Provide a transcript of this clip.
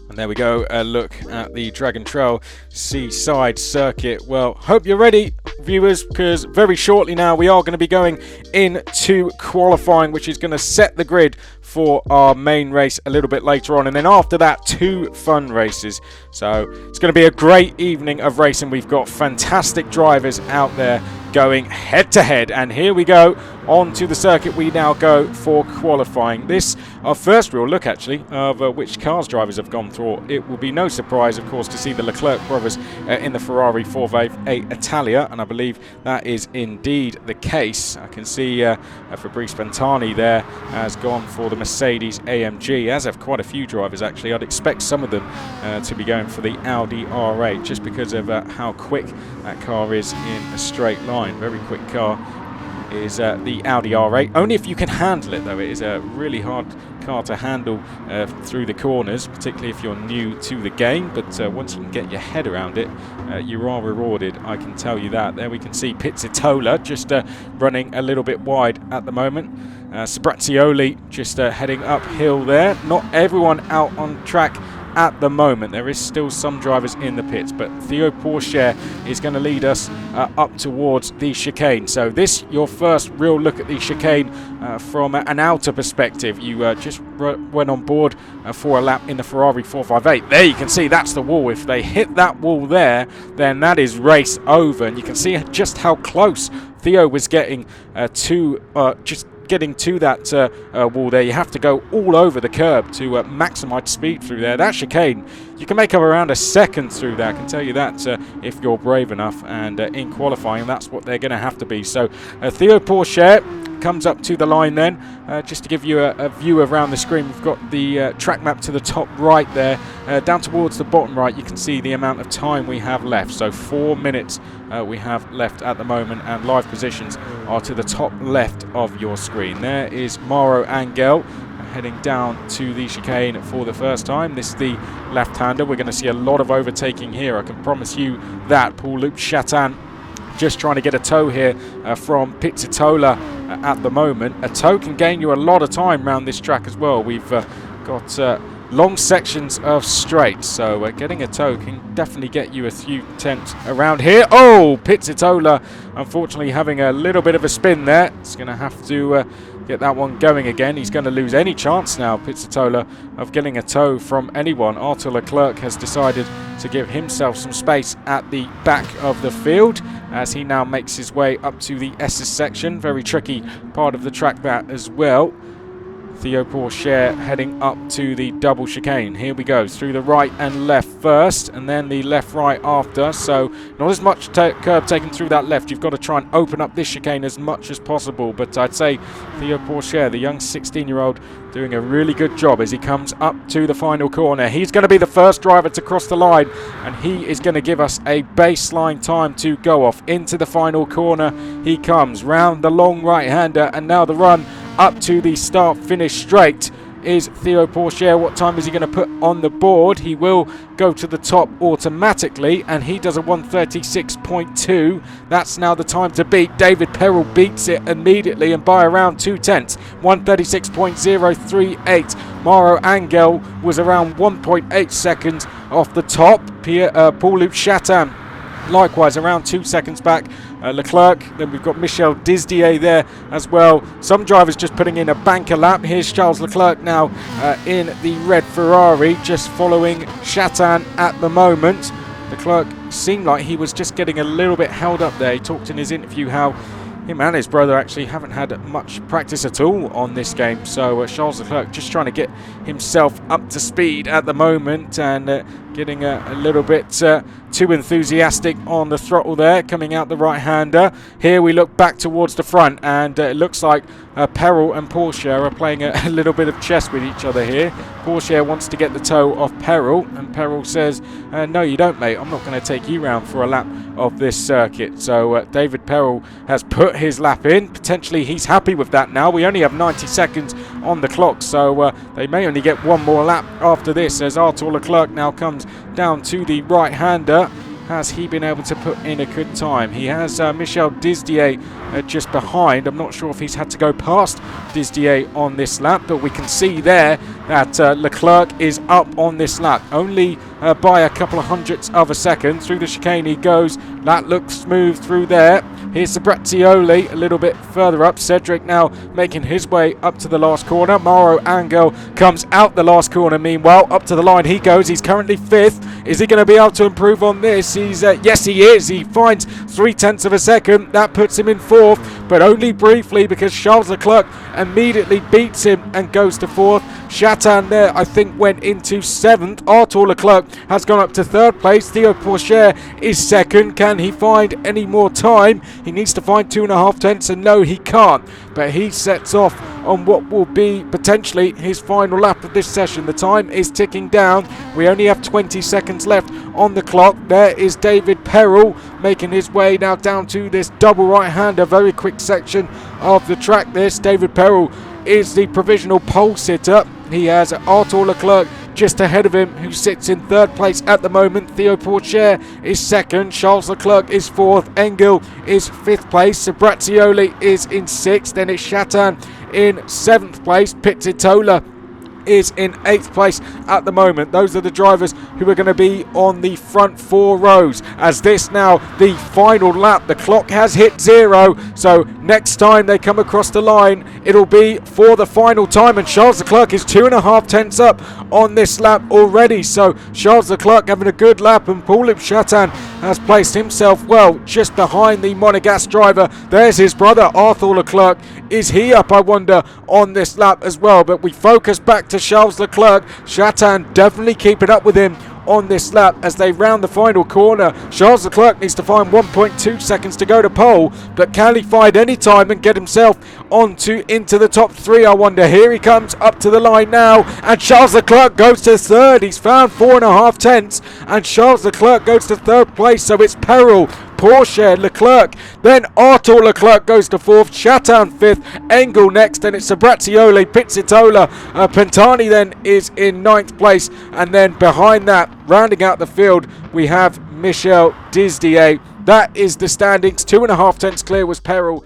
And there we go, a look at the Dragon Trail Seaside Circuit. Well, hope you're ready, viewers, because very shortly now we are going to be going into qualifying, which is going to set the grid for our main race a little bit later on. And then after that, 2 fun races. So it's going to be a great evening of racing. We've got fantastic drivers out there going head to head. And here we go, onto the circuit we now go for qualifying. This, our first real look actually, of which cars drivers have gone through. It will be no surprise, of course, to see the Leclerc brothers in the Ferrari 458 Italia, and I believe that is indeed the case. I can see Fabrice Pantani there has gone for the Mercedes AMG, as have quite a few drivers actually. I'd expect some of them to be going for the Audi R8, just because of how quick that car is in a straight line. Very quick car is the Audi R8. Only if you can handle it, though. It is a really hard car to handle through the corners, particularly if you're new to the game. But once you can get your head around it, you are rewarded, I can tell you that. There we can see Pizzitola just running a little bit wide at the moment. Sbieazzuoli just heading uphill there. Not everyone out on track at the moment. There is still some drivers in the pits, but Theo Pourchaire is going to lead us up towards the chicane. So this, your first real look at the chicane from an outer perspective. You just went on board for a lap in the Ferrari 458. There you can see that's the wall. If they hit that wall there, then that is race over. And you can see just how close Theo was getting getting to that wall there. You have to go all over the curb to maximise speed through there. That chicane, you can make up around a second through there. I can tell you that if you're brave enough, and in qualifying that's what they're going to have to be. So Theo Pourchaire comes up to the line then. Just to give you a view around the screen, we've got the track map to the top right there. Down towards the bottom right you can see the amount of time we have left. So 4 minutes we have left at the moment, and live positions are to the top left of your screen. There is Mauro Angel heading down to the chicane for the first time. This is the left-hander. We're going to see a lot of overtaking here, I can promise you that. Paul-Loup Chatan just trying to get a tow here from Pizzitola at the moment. A tow can gain you a lot of time around this track as well. We've got long sections of straight, so getting a tow can definitely get you a few tenths around here. Oh, Pizzitola unfortunately having a little bit of a spin there. It's going to have to get that one going again. He's going to lose any chance now, Pizzitola, of getting a tow from anyone. Arthur Leclerc has decided to give himself some space at the back of the field as he now makes his way up to the S's section. Very tricky part of the track that as well. Theo Pourchaire heading up to the double chicane. Here we go, through the right and left first, and then the left-right after. So not as much curb taken through that left. You've got to try and open up this chicane as much as possible. But I'd say Theo Pourchaire, the young 16-year-old, doing a really good job as he comes up to the final corner. He's going to be the first driver to cross the line, and he is going to give us a baseline time to go off. Into the final corner he comes, round the long right-hander, and now the run up to the start-finish straight is Theo Pourchaire. What time is he going to put on the board? He will go to the top automatically, and he does a 136.2. That's now the time to beat. David Perel beats it immediately and by around 2 tenths, 136.038. Mauro Angel was around 1.8 seconds off the top. Paul-Loup Chatan likewise around 2 seconds back. Leclerc, then we've got Michel Disdier there as well. Some drivers just putting in a banker lap. Here's Charles Leclerc now in the red Ferrari, just following Chatan at the moment. Leclerc seemed like he was just getting a little bit held up there. He talked in his interview how him and his brother actually haven't had much practice at all on this game. So Charles Leclerc just trying to get himself up to speed at the moment, and getting a little bit too enthusiastic on the throttle there, coming out the right-hander. Here we look back towards the front, and it looks like Perel and Pourchaire are playing a little bit of chess with each other here. Pourchaire wants to get the toe off Perel, and Perel says, no you don't, mate, I'm not going to take you round for a lap of this circuit. So David Perel has put his lap in. Potentially he's happy with that now. We only have 90 seconds on the clock, so they may only get one more lap after this, as Arthur Leclerc now comes down to the right-hander. has he been able to put in a good time? He has Michel Disdier just behind. I'm not sure if he's had to go past Disdier on this lap, but we can see there that Leclerc is up on this lap, only by a couple of hundredths of a second. Through the chicane he goes. That looks smooth through there. Here's Sbieazzuoli a little bit further up. Cedric now making his way up to the last corner. Mauro Angel comes out the last corner. Meanwhile, up to the line he goes. He's currently 5th. Is he going to be able to improve on this? Yes, he is. He finds 0.3 of a second. That puts him in 4th, but only briefly, because Charles Leclerc immediately beats him and goes to 4th. Chatan there, I think, went into 7th. Arthur Leclerc has gone up to 3rd place. Theo Pourchaire is 2nd. Can he find any more time? He needs to find 2.5 tenths, and no, he can't. But he sets off on what will be potentially his final lap of this session. The time is ticking down. We only have 20 seconds left on the clock. There is David Perrell making his way now down to this double right-hander. Very quick section of the track this. David Perrell is the provisional pole sitter. He has Arthur Leclerc just ahead of him, who sits in 3rd place at the moment. Theo Pourchaire is 2nd. Charles Leclerc is 4th. Engel is 5th place. Sbieazzuoli is in 6th. Then it's Chatan in 7th place. Pizzitola is in 8th place at the moment. Those are the drivers who are going to be on the front 4 rows. As this now the final lap, the clock has hit 0, so next time they come across the line it'll be for the final time, and Charles Leclerc is 2.5 tenths up on this lap already. So Charles Leclerc having a good lap, and Paul-Loup Chatan has placed himself well just behind the Monégasque driver. There's his brother Arthur Leclerc. Is he up, I wonder, on this lap as well? But we focus back to Charles Leclerc. Chatan definitely keeping up with him on this lap as they round the final corner. Charles Leclerc needs to find 1.2 seconds to go to pole, but can he find any time and get himself into the top 3, I wonder? Here he comes up to the line now, and Charles Leclerc goes to 3rd. He's found 4.5 tenths, and Charles Leclerc goes to 3rd place. So it's Perrell, Pourchaire, Leclerc, then Arthur Leclerc goes to 4th, Chatan 5th, Engel next, and it's Sbieazzuoli, Pizzitola, Pantani then is in 9th place, and then behind that, rounding out the field, we have Michel Disdier. That is the standings. 2.5 tenths clear was Perrell.